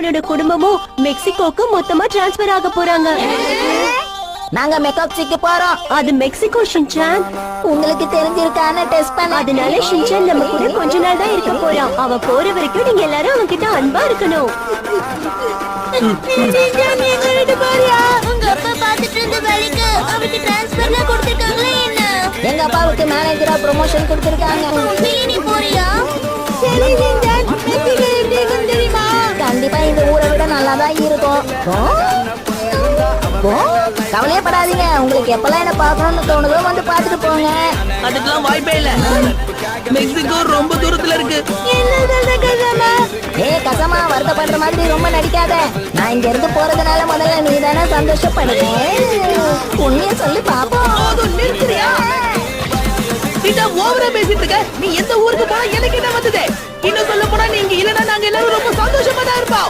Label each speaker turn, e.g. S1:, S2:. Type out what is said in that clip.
S1: அவளோட குடும்பமும் மெக்சிகோக்கு மொத்தமா டிரான்ஸ்பர் ஆக போறாங்க.
S2: நாங்க மெக்காக்சிக்கு போறோம்.
S1: அது மெக்சிகோ ஷின்சான்.
S2: உங்களுக்கு தெரிஞ்சிருக்கான்னு டெஸ்ட் பண்ண.
S1: அதனால ஷின்சான் நம்ம கூட கொஞ்ச நாள் தான் இருக்க போறான். அவ போற வரைக்கும் நீங்க எல்லாரும் அவன் கிட்ட அன்பா இருக்கணும்.
S3: உங்க அப்பா பாத்துட்டு இருந்த வேலைக்கு அவருக்கு டிரான்ஸ்பர்ல கொடுத்திருக்காங்களே என்ன?
S2: எங்க அப்பாவுக்கு மேனேஜரா ப்ரமோஷன் கொடுத்திருக்காங்க.
S3: நீ போறியா?
S2: தெரியுமா? கண்டிப்பா இந்த ஊரை விட நல்லாதான் இருக்கும். கவலையப்படாதீங்க. உங்களுக்கு எப்பெல்லாம் என்ன பாக்கணும்னு தோணுதோ வந்து பாத்துட்டு போங்க.
S4: அதுக்கெல்லாம் வாய்ப்பே இல்ல. மெக்சிகோ ரொம்ப தூரத்துல இருக்கு.
S2: ஏ கசமா, வருத்தப்படுற மாதிரி ரொம்ப நடிக்காத. நான் இங்க இருந்து போறதுனால முதல்ல நீ தானே சந்தோஷப்படுங்க. உண்மைய சொல்லி பாப்போம்.
S4: நிறுத்துறியா? ஓவரா பேசிட்டு இருக்க. நீ எந்த ஊருக்கு போனா எனக்கு என்ன வந்தது? இன்னும் சொல்ல போனா நீங்க இல்லன்னா நாங்க எல்லாரும் ரொம்ப சந்தோஷமா தான் இருப்போம்.